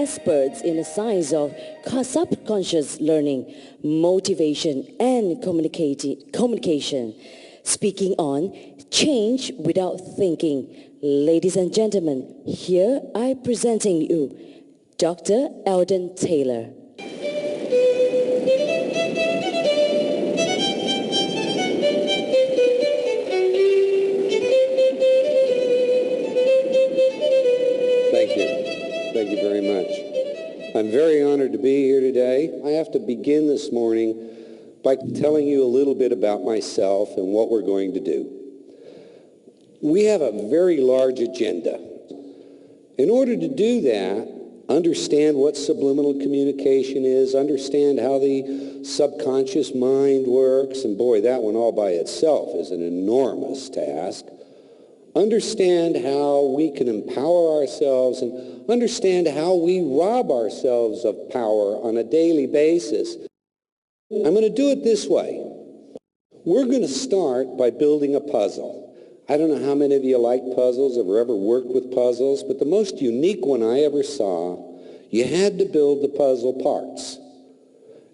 experts in the science of subconscious learning, motivation, and communication, speaking on change without thinking. Ladies and gentlemen, here I presenting you Dr. Eldon Taylor. Thank you very much. I'm very honored to be here today. I have to begin this morning by telling you a little bit about myself and what we're going to do. We have a very large agenda. In order to do that, understand what subliminal communication is, understand how the subconscious mind works, and boy, that one all by itself is an enormous task. Understand how we can empower ourselves and understand how we rob ourselves of power on a daily basis. I'm going to do it this way. We're going to start by building a puzzle. I don't know how many of you like puzzles or ever worked with puzzles, but the most unique one I ever saw, you had to build the puzzle parts.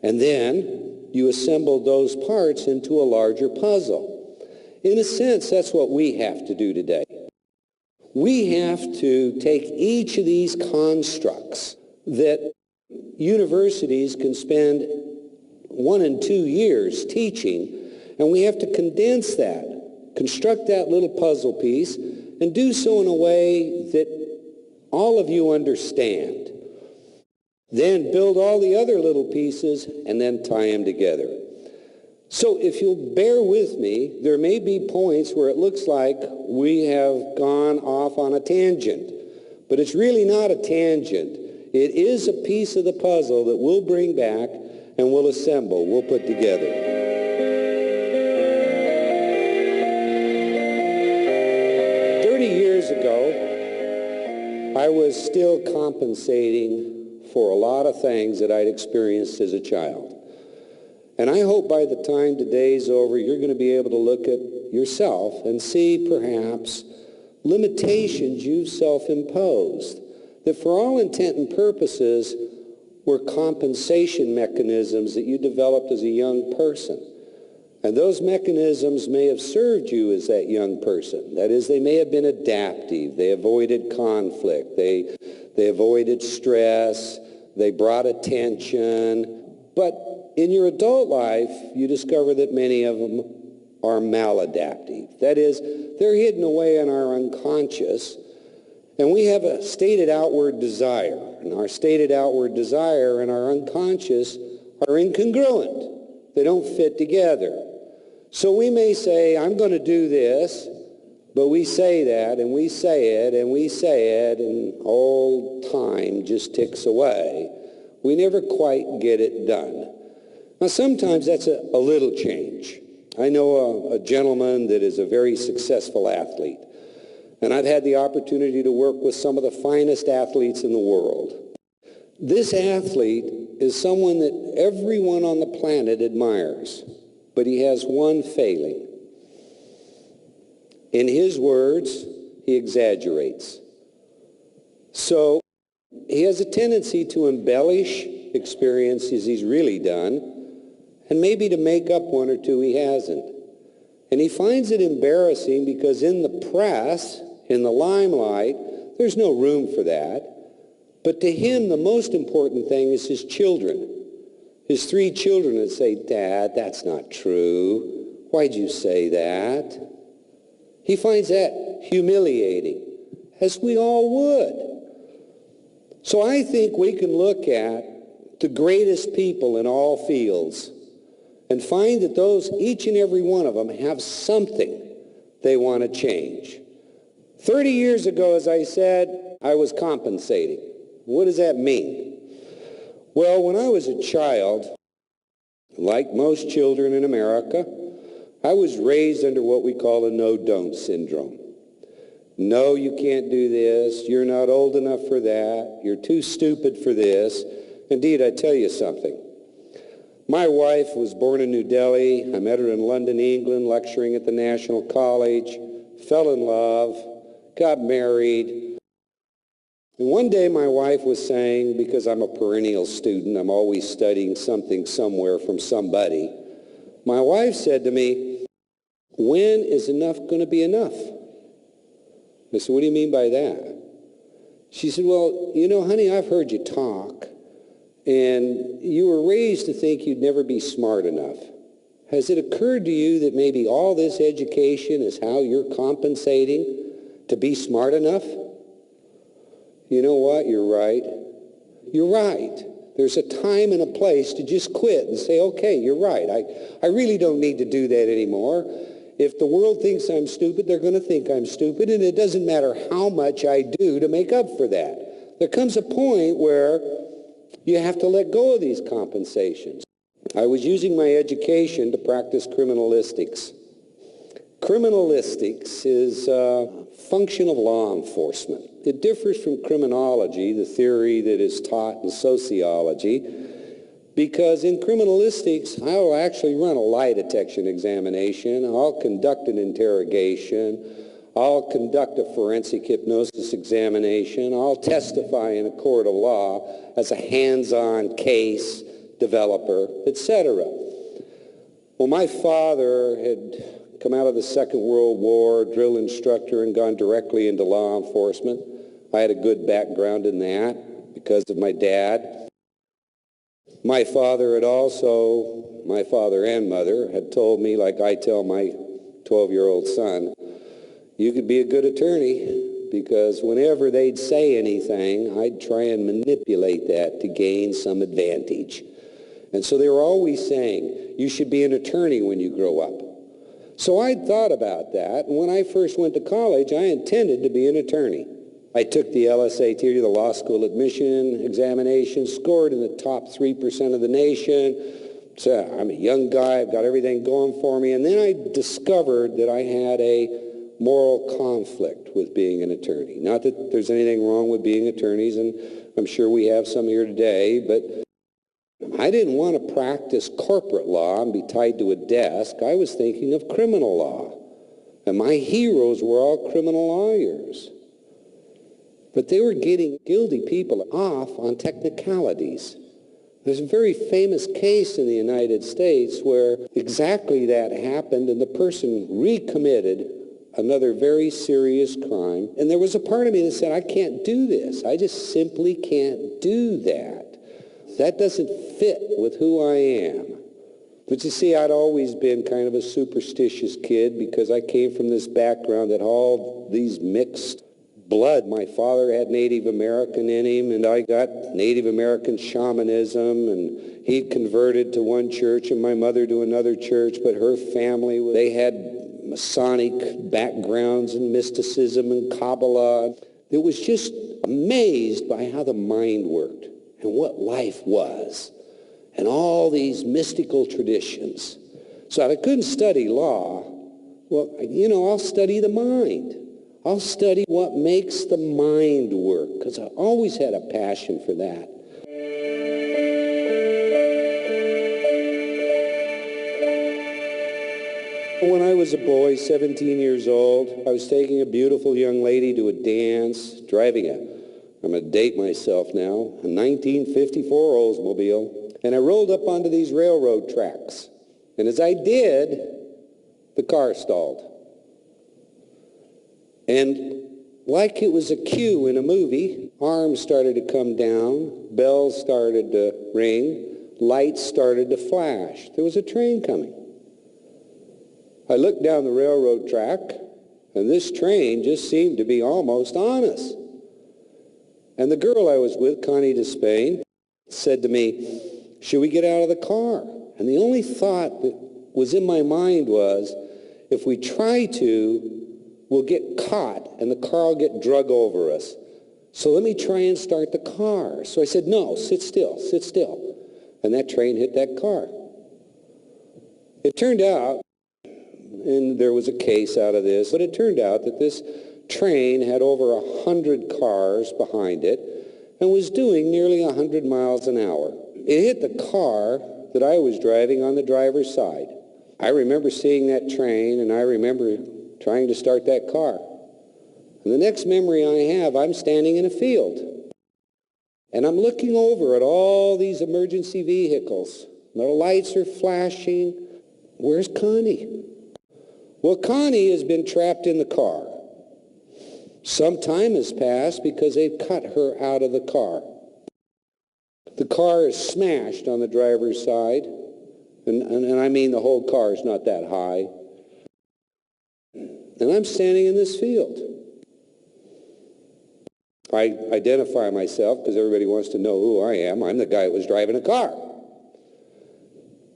And then you assembled those parts into a larger puzzle. In a sense, that's what we have to do today. We have to take each of these constructs that universities can spend 1 and 2 years teaching, and we have to condense that, construct that little puzzle piece, and do so in a way that all of you understand. Then build all the other little pieces and then tie them together. So if you'll bear with me, there may be points where it looks like we have gone off on a tangent, but it's really not a tangent. It is a piece of the puzzle that we'll bring back and we'll assemble, we'll put together. 30 years ago, I was still compensating for a lot of things that I'd experienced as a child. And I hope by the time today's over, you're going to be able to look at yourself and see perhaps limitations you've self-imposed that for all intent and purposes were compensation mechanisms that you developed as a young person. And those mechanisms may have served you as that young person. That is, they may have been adaptive. They avoided conflict. They avoided stress. They brought attention. But in your adult life, you discover that many of them are maladaptive. That is, they're hidden away in our unconscious, and we have a stated outward desire. And our stated outward desire and our unconscious are incongruent. They don't fit together. So we may say, I'm going to do this, but we say that, and we say it, and we say it, and all time just ticks away. We never quite get it done. Now, sometimes that's a little change. I know a gentleman that is a very successful athlete, and I've had the opportunity to work with some of the finest athletes in the world. This athlete is someone that everyone on the planet admires, but he has one failing. In his words, he exaggerates. So he has a tendency to embellish experiences he's really done, and maybe to make up one or two he hasn't. And he finds it embarrassing because in the press, in the limelight, there's no room for that. But to him, the most important thing is his children. His 3 children that say, Dad, that's not true. Why'd you say that? He finds that humiliating, as we all would. So I think we can look at the greatest people in all fields and find that each and every one of them have something they want to change. 30 years ago, as I said, I was compensating. What does that mean? Well, when I was a child, like most children in America, I was raised under what we call a no-don't syndrome. No, you can't do this. You're not old enough for that. You're too stupid for this. Indeed, I tell you something. My wife was born in New Delhi. I met her in London, England, lecturing at the National College, fell in love, got married. And one day my wife was saying, because I'm a perennial student, I'm always studying something somewhere from somebody, my wife said to me, when is enough going to be enough? I said, what do you mean by that? She said, well, you know, honey, I've heard you talk, and you were raised to think you'd never be smart enough. Has it occurred to you that maybe all this education is how you're compensating to be smart enough? You know what? You're right. You're right. There's a time and a place to just quit and say, okay, you're right. I really don't need to do that anymore. If the world thinks I'm stupid, they're going to think I'm stupid, and it doesn't matter how much I do to make up for that. There comes a point where you have to let go of these compensations. I was using my education to practice criminalistics. Criminalistics is a function of law enforcement. It differs from criminology, the theory that is taught in sociology, because in criminalistics, I will actually run a lie detection examination, I'll conduct an interrogation, I'll conduct a forensic hypnosis examination, I'll testify in a court of law as a hands-on case developer, etc. Well, my father had come out of the Second World War, drill instructor, and gone directly into law enforcement. I had a good background in that because of my dad. My father and mother had told me, like I tell my 12-year-old son, you could be a good attorney, because whenever they'd say anything, I'd try and manipulate that to gain some advantage. And so they were always saying, you should be an attorney when you grow up. So I'd thought about that, and when I first went to college, I intended to be an attorney. I took the LSAT, the law school admission examination, scored in the top 3% of the nation. So I'm a young guy, I've got everything going for me, and then I discovered that I had a moral conflict with being an attorney. Not that there's anything wrong with being attorneys, and I'm sure we have some here today, but I didn't want to practice corporate law and be tied to a desk. I was thinking of criminal law, and my heroes were all criminal lawyers. But they were getting guilty people off on technicalities. There's a very famous case in the United States where exactly that happened, and the person recommitted another very serious crime. And there was a part of me that said, I can't do this. I just simply can't do that. That doesn't fit with who I am. But you see, I'd always been kind of a superstitious kid because I came from this background that all these mixed blood. My father had Native American in him, and I got Native American shamanism, and he converted to one church and my mother to another church, but her family, they had Masonic backgrounds and mysticism and Kabbalah. It was just amazed by how the mind worked and what life was and all these mystical traditions. So if I couldn't study law, well, I'll study the mind. I'll study what makes the mind work, because I always had a passion for that. When I was a boy, 17 years old, I was taking a beautiful young lady to a dance, driving I'm going to date myself now, a 1954 Oldsmobile, and I rolled up onto these railroad tracks. And as I did, the car stalled. And like it was a cue in a movie, arms started to come down, bells started to ring, lights started to flash. There was a train coming. I looked down the railroad track, and this train just seemed to be almost on us. And the girl I was with, Connie Despain, said to me, should we get out of the car? And the only thought that was in my mind was, if we try to, we'll get caught and the car will get drug over us. So let me try and start the car. So I said, no, sit still, sit still. And that train hit that car. It turned out, and there was a case out of this, but it turned out that this train had over 100 cars behind it and was doing nearly 100 miles an hour. It hit the car that I was driving on the driver's side. I remember seeing that train, and I remember trying to start that car. And the next memory I have, I'm standing in a field. And I'm looking over at all these emergency vehicles. Their lights are flashing. Where's Connie? Well, Connie has been trapped in the car. Some time has passed because they've cut her out of the car. The car is smashed on the driver's side. And I mean the whole car is not that high. And I'm standing in this field. I identify myself because everybody wants to know who I am. I'm the guy that was driving a car.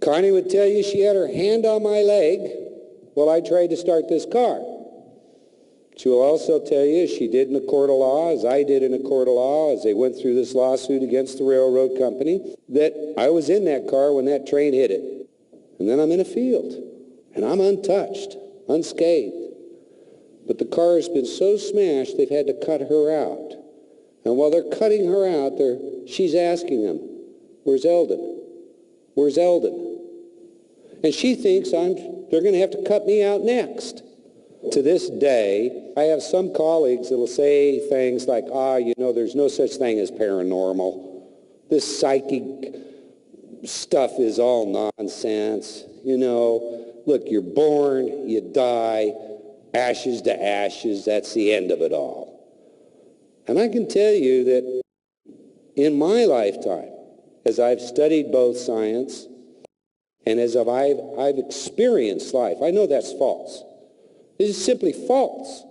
Connie would tell you she had her hand on my leg while I tried to start this car. She will also tell you, as she did in a court of law, as I did in a court of law, as they went through this lawsuit against the railroad company, that I was in that car when that train hit it. And then I'm in a field, and I'm untouched, unscathed. But the car has been so smashed, they've had to cut her out. And while they're cutting her out, she's asking them, "Where's Eldon? Where's Eldon?" And she thinks they're going to have to cut me out next. To this day, I have some colleagues that will say things like, there's no such thing as paranormal. This psychic stuff is all nonsense. Look, you're born, you die, ashes to ashes, that's the end of it all. And I can tell you that in my lifetime, as I've studied both science and as I've experienced life, I know that's false. This is simply false.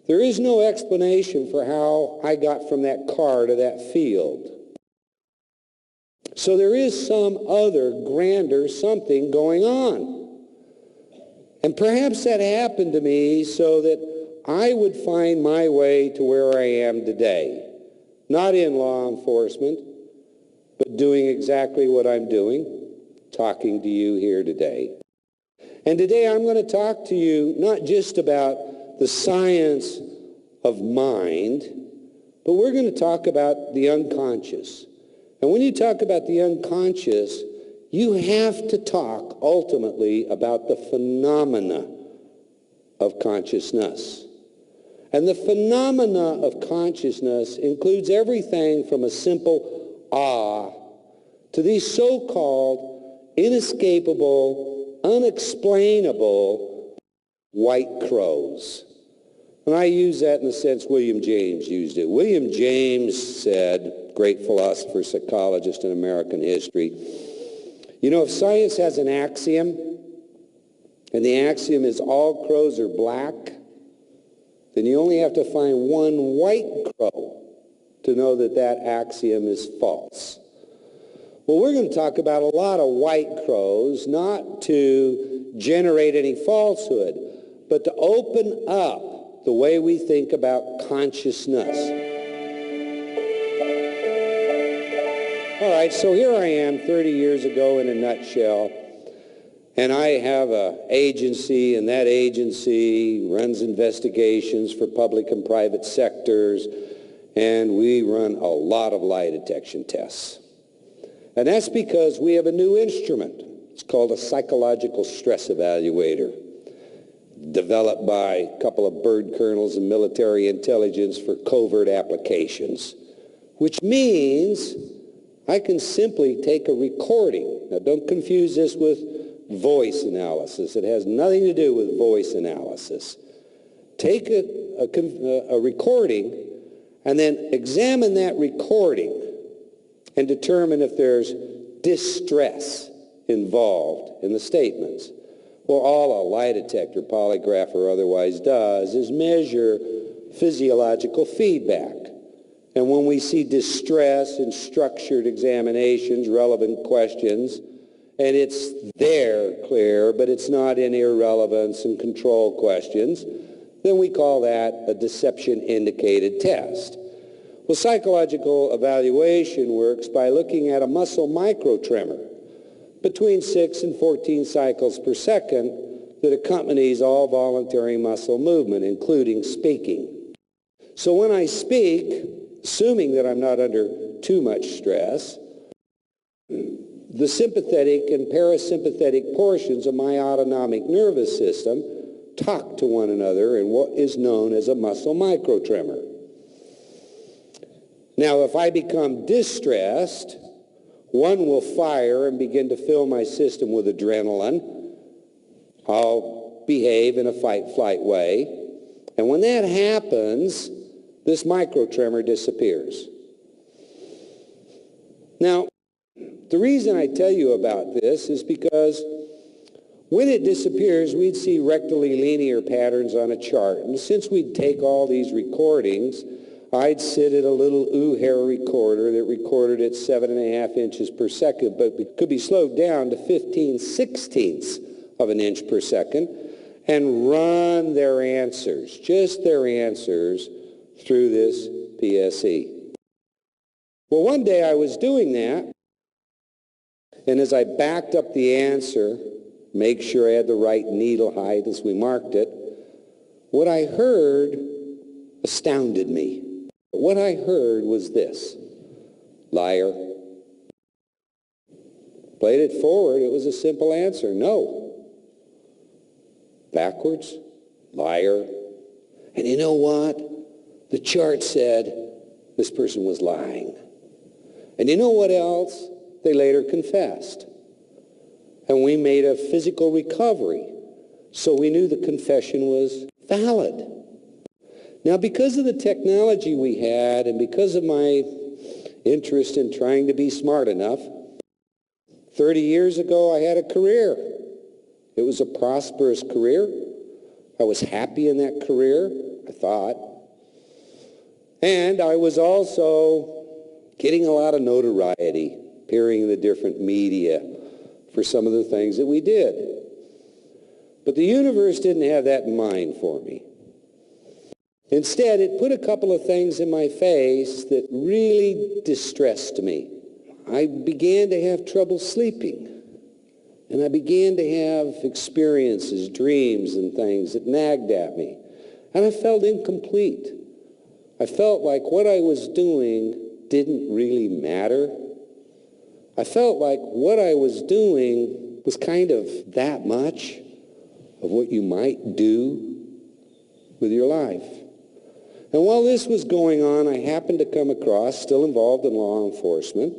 There is no explanation for how I got from that car to that field. So there is some other grander something going on. And perhaps that happened to me so that I would find my way to where I am today. Not in law enforcement, but doing exactly what I'm doing, talking to you here today. And today I'm going to talk to you not just about the science of mind, but we're going to talk about the unconscious. And when you talk about the unconscious, you have to talk ultimately about the phenomena of consciousness. And the phenomena of consciousness includes everything from a simple awe to these so-called inescapable, unexplainable white crows. And I use that in the sense William James used it. William James said, great philosopher, psychologist in American history, if science has an axiom, and the axiom is all crows are black, then you only have to find one white crow to know that that axiom is false. Well, we're going to talk about a lot of white crows, not to generate any falsehood, but to open up the way we think about consciousness. All right, so here I am 30 years ago in a nutshell, and I have an agency, and that agency runs investigations for public and private sectors, and we run a lot of lie detection tests. And that's because we have a new instrument. It's called a psychological stress evaluator, developed by a couple of bird colonels in military intelligence for covert applications, which means I can simply take a recording. Now, don't confuse this with voice analysis. It has nothing to do with voice analysis. Take a recording and then examine that recording and determine if there's distress involved in the statements. Well, all a lie detector, polygraph or otherwise does is measure physiological feedback. And when we see distress in structured examinations, relevant questions, and it's there clear, but it's not in irrelevance and control questions, then we call that a deception-indicated test. Well, psychological evaluation works by looking at a muscle microtremor between 6 and 14 cycles per second that accompanies all voluntary muscle movement, including speaking. So when I speak, assuming that I'm not under too much stress, the sympathetic and parasympathetic portions of my autonomic nervous system talk to one another in what is known as a muscle microtremor. Now, if I become distressed, one will fire and begin to fill my system with adrenaline. I'll behave in a fight-flight way. And when that happens, this microtremor disappears. Now, the reason I tell you about this is because when it disappears, we'd see rectally linear patterns on a chart. And since we'd take all these recordings, I'd sit at a little hair recorder that recorded at 7.5 inches per second, but it could be slowed down to 15/16 of an inch per second, and run their answers, just their answers, through this PSE. Well, one day I was doing that, and as I backed up the answer, make sure I had the right needle height as we marked it, what I heard astounded me. What I heard was this: liar. Played it forward, it was a simple answer: no. Backwards: liar. And you know what? The chart said this person was lying. And you know what else? They later confessed. And we made a physical recovery, so we knew the confession was valid. Now, because of the technology we had and because of my interest in trying to be smart enough, 30 years ago I had a career. It was a prosperous career. I was happy in that career, I thought. And I was also getting a lot of notoriety, appearing in the different media for some of the things that we did. But the universe didn't have that in mind for me. Instead, it put a couple of things in my face that really distressed me. I began to have trouble sleeping. And I began to have experiences, dreams and things that nagged at me. And I felt incomplete. I felt like what I was doing didn't really matter. I felt like what I was doing was kind of that much of what you might do with your life. And while this was going on, I happened to come across, still involved in law enforcement,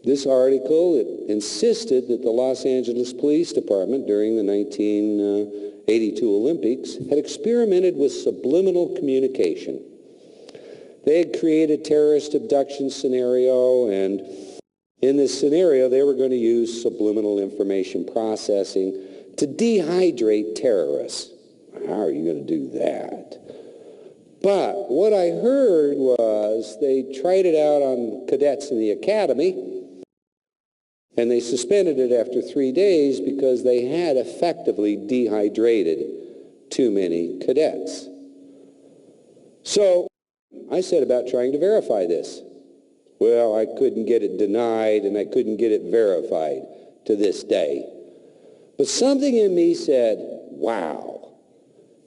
this article that insisted that the Los Angeles Police Department during the 1982 Olympics had experimented with subliminal communication. They had created a terrorist abduction scenario, and in this scenario they were going to use subliminal information processing to dehydrate terrorists. How are you going to do that? But what I heard was they tried it out on cadets in the academy, and they suspended it after 3 days because they had effectively dehydrated too many cadets. So I set about trying to verify this. Well, I couldn't get it denied, and I couldn't get it verified to this day. But something in me said, wow.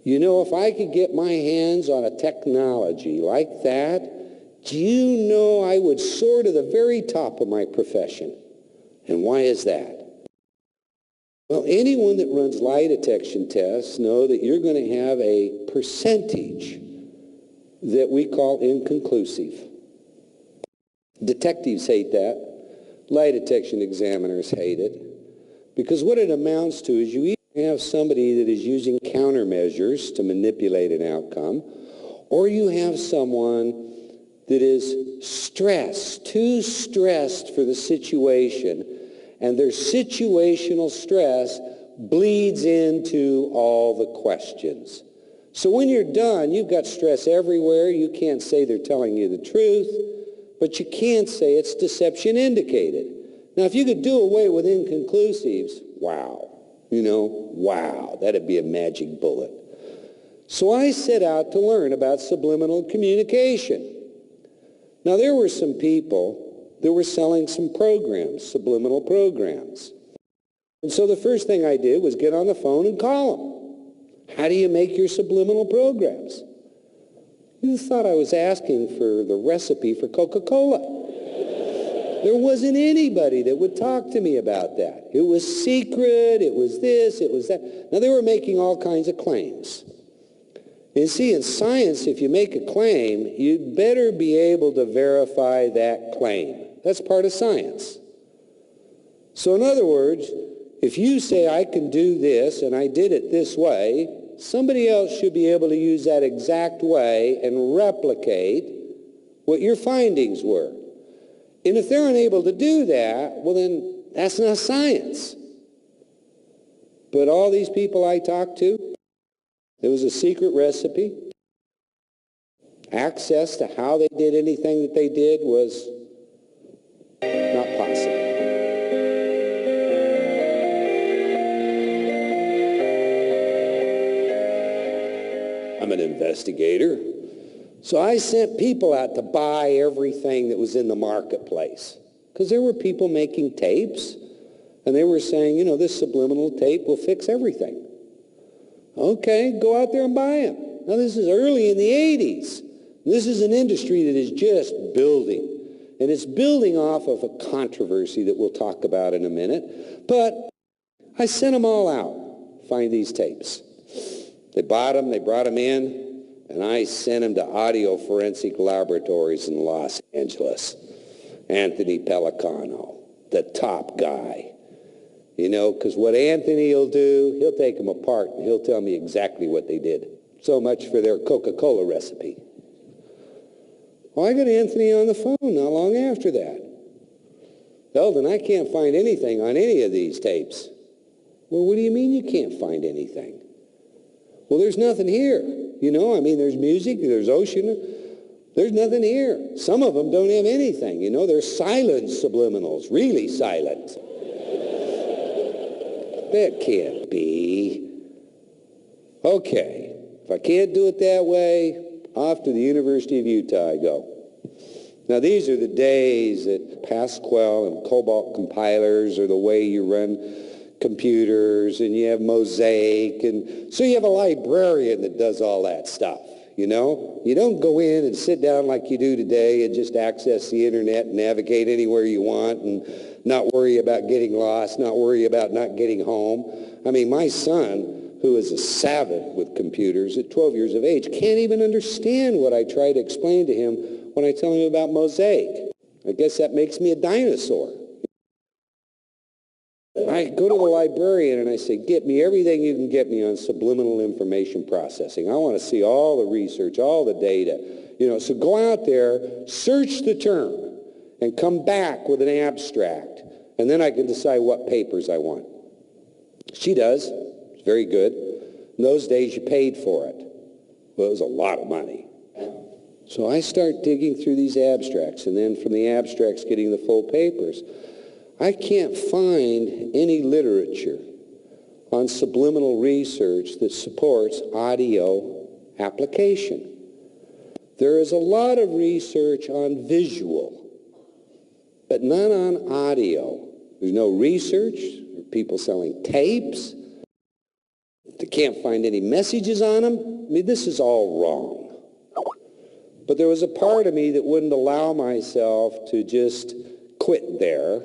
You know, if I could get my hands on a technology like that, do you know I would soar to the very top of my profession? And why is that? Well, anyone that runs lie detection tests know that you're going to have a percentage that we call inconclusive. Detectives hate that. Lie detection examiners hate it. Because what it amounts to is you either have somebody that is using countermeasures to manipulate an outcome, or you have someone that is stressed, too stressed for the situation, and their situational stress bleeds into all the questions. So when you're done, you've got stress everywhere. You can't say they're telling you the truth, but you can't say it's deception indicated. Now, if you could do away with inconclusives, wow. You know, wow, that'd be a magic bullet. So I set out to learn about subliminal communication. Now, there were some people that were selling some programs, subliminal programs. And so the first thing I did was get on the phone and call them. How do you make your subliminal programs? You thought I was asking for the recipe for Coca-Cola. There wasn't anybody that would talk to me about that. It was secret, it was this, it was that. Now, they were making all kinds of claims. You see, in science, if you make a claim, you'd better be able to verify that claim. That's part of science. So in other words, if you say I can do this and I did it this way, somebody else should be able to use that exact way and replicate what your findings were. And if they're unable to do that, well then that's not science. But all these people I talked to, it was a secret recipe. Access to how they did anything that they did was not possible. I'm an investigator. So I sent people out to buy everything that was in the marketplace. Because there were people making tapes, and they were saying, you know, this subliminal tape will fix everything. Okay, go out there and buy them. Now, this is early in the 80s. This is an industry that is just building. And it's building off of a controversy that we'll talk about in a minute. But I sent them all out, find these tapes. They bought them, they brought them in. And I sent him to audio forensic laboratories in Los Angeles. Anthony Pellicano, the top guy. You know, because what Anthony will do, he'll take them apart and he'll tell me exactly what they did. So much for their Coca-Cola recipe. Well, I got Anthony on the phone not long after that. Eldon, I can't find anything on any of these tapes. Well, what do you mean you can't find anything? Well, there's nothing here. You know, I mean, there's music, there's ocean. There's nothing here. Some of them don't have anything. You know, they're silent subliminals, really silent. That can't be. Okay, if I can't do it that way, off to the University of Utah I go. Now, these are the days that Pascal and Cobalt compilers are the way you run computers, and you have Mosaic, and so you have a librarian that does all that stuff, you know? You don't go in and sit down like you do today and just access the internet and navigate anywhere you want and not worry about getting lost, not worry about not getting home. I mean, my son, who is a savant with computers at 12 years of age, can't even understand what I try to explain to him when I tell him about Mosaic. I guess that makes me a dinosaur. I go to the librarian and I say, get me everything you can get me on subliminal information processing. I want to see all the research, all the data. You know, so go out there, search the term, and come back with an abstract. And then I can decide what papers I want. She does. It's very good. In those days, you paid for it. Well, it was a lot of money. So I start digging through these abstracts, and then from the abstracts getting the full papers. I can't find any literature on subliminal research that supports audio application. There is a lot of research on visual, but none on audio. There's no research. There are people selling tapes. They can't find any messages on them. I mean, this is all wrong. But there was a part of me that wouldn't allow myself to just quit there.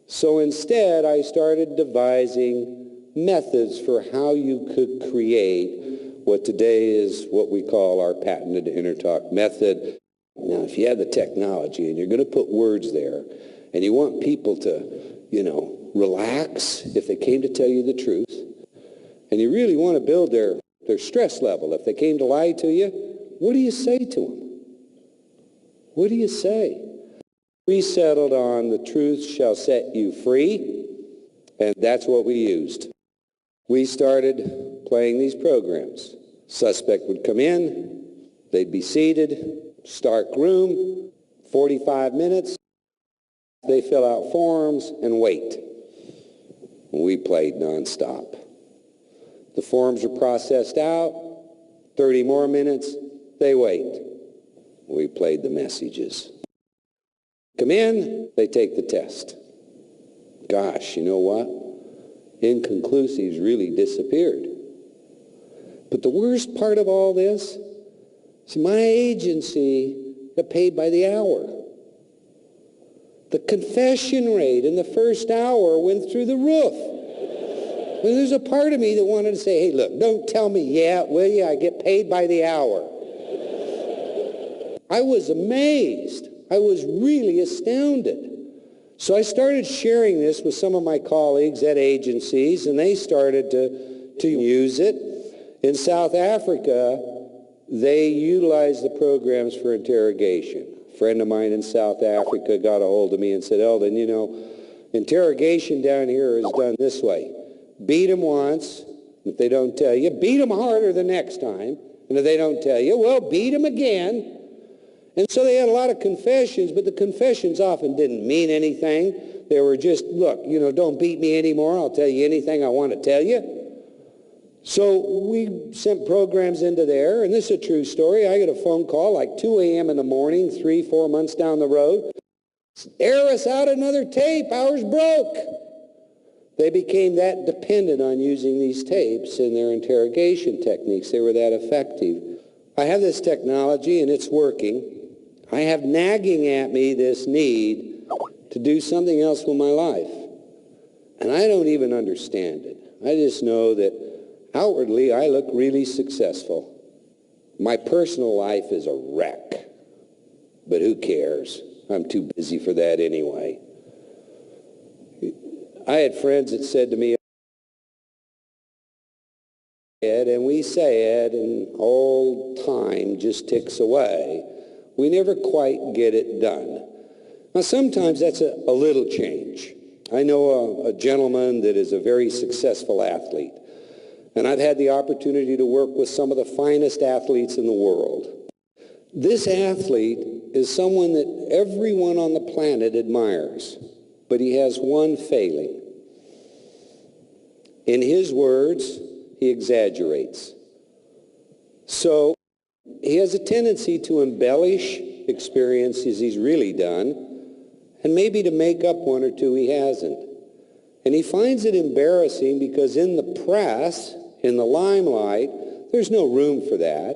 So instead, I started devising methods for how you could create what today is what we call our patented InterTalk method. Now, if you have the technology and you're going to put words there and you want people to, you know, relax if they came to tell you the truth, and you really want to build their stress level if they came to lie to you, what do you say to them? What do you say? We settled on the truth shall set you free, and that's what we used. We started playing these programs. Suspect would come in, they'd be seated, stark room, 45 minutes, they fill out forms and wait. We played nonstop. The forms are processed out, 30 more minutes, they wait. We played the messages. Come in, they take the test. Gosh, you know what? Inconclusives really disappeared. But the worst part of all this is my agency got paid by the hour. The confession rate in the first hour went through the roof. Well, there's a part of me that wanted to say, hey, look, don't tell me yet, will you? I get paid by the hour. I was amazed. I was really astounded. So I started sharing this with some of my colleagues at agencies, and they started to use it. In South Africa, they utilize the programs for interrogation. A friend of mine in South Africa got a hold of me and said, Eldon, you know, interrogation down here is done this way. Beat them once. If they don't tell you, beat them harder the next time. And if they don't tell you, well, beat them again. And so they had a lot of confessions, but the confessions often didn't mean anything. They were just, look, you know, don't beat me anymore. I'll tell you anything I want to tell you. So we sent programs into there, and this is a true story. I get a phone call like 2 a.m. in the morning, 3-4 months down the road. Air us out another tape. Ours broke. They became that dependent on using these tapes in their interrogation techniques. They were that effective. I have this technology, and it's working. I have nagging at me this need to do something else with my life. And I don't even understand it. I just know that outwardly, I look really successful. My personal life is a wreck. But who cares? I'm too busy for that anyway. I had friends that said to me, Ed, and we say it, and all time just ticks away. We never quite get it done. Now, sometimes that's a little change. I know a gentleman that is a very successful athlete. And I've had the opportunity to work with some of the finest athletes in the world. This athlete is someone that everyone on the planet admires, but he has one failing. In his words, he exaggerates. So he has a tendency to embellish experiences he's really done, and maybe to make up one or two he hasn't. And he finds it embarrassing because in the press, in the limelight, there's no room for that.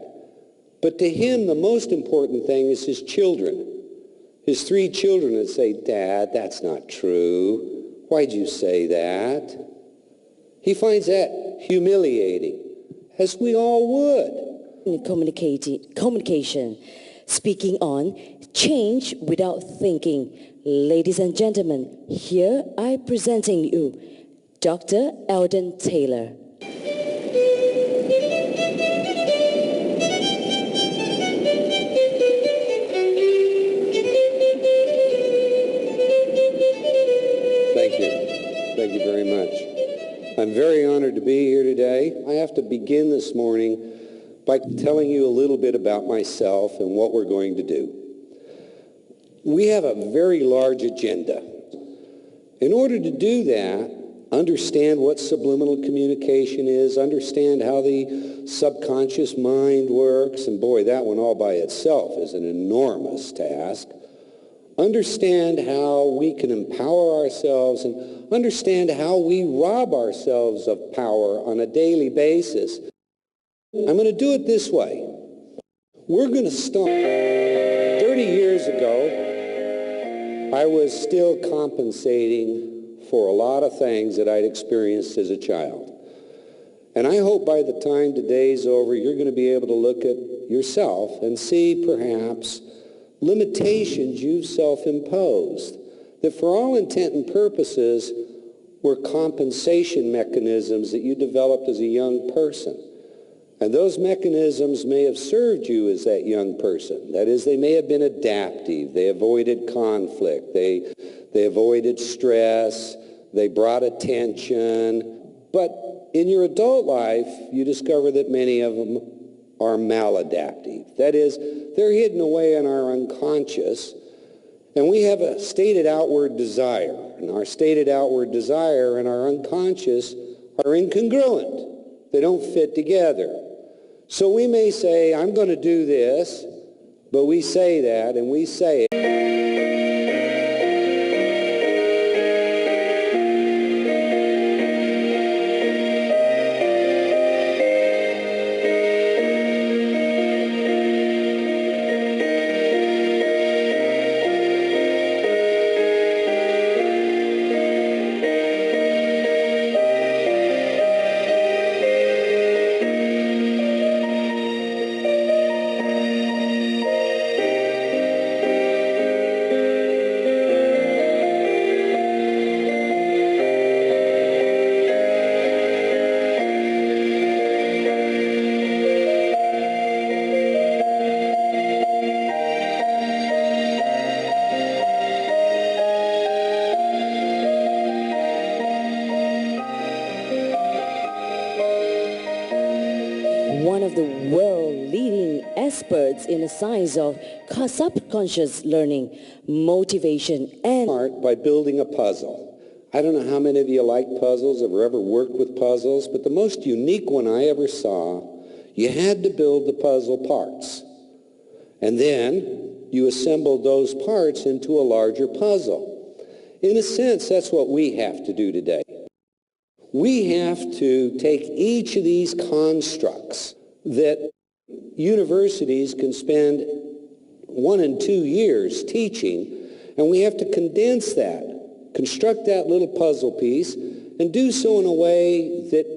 But to him, the most important thing is his children. His 3 children that say, Dad, that's not true. Why'd you say that? He finds that humiliating, as we all would. Communication. Speaking on change without thinking. Ladies and gentlemen, here I presenting you Dr. Eldon Taylor. Thank you very much. I'm very honored to be here today. I have to begin this morning by telling you a little bit about myself and what we're going to do. We have a very large agenda. In order to do that, understand what subliminal communication is, understand how the subconscious mind works, and boy, that one all by itself is an enormous task. Understand how we can empower ourselves and understand how we rob ourselves of power on a daily basis. I'm going to do it this way. We're going to start. 30 years ago, I was still compensating for a lot of things that I'd experienced as a child. And I hope by the time today's over, you're going to be able to look at yourself and see perhaps limitations you've self-imposed that for all intent and purposes were compensation mechanisms that you developed as a young person. And those mechanisms may have served you as that young person. That is, they may have been adaptive. They avoided conflict. They avoided stress. They brought attention. But in your adult life, you discover that many of them are maladaptive. That is, they're hidden away in our unconscious, and we have a stated outward desire. And our stated outward desire and our unconscious are incongruent. They don't fit together. So we may say, I'm going to do this, but we say that, and we say it. one of the world-leading experts in the science of subconscious learning, motivation, and Start by building a puzzle. I don't know how many of you like puzzles or ever worked with puzzles, but the most unique one I ever saw, you had to build the puzzle parts. And then you assembled those parts into a larger puzzle. In a sense, that's what we have to do today. We have to take each of these constructs that universities can spend 1 and 2 years teaching, and we have to condense that, construct that little puzzle piece, and do so in a way that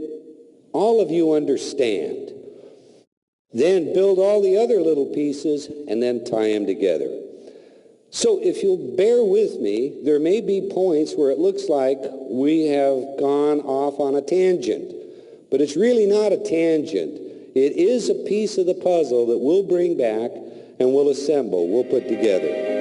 all of you understand. Then build all the other little pieces and then tie them together. So if you'll bear with me, there may be points where it looks like we have gone off on a tangent, but it's really not a tangent. It is a piece of the puzzle that we'll bring back and we'll assemble, we'll put together.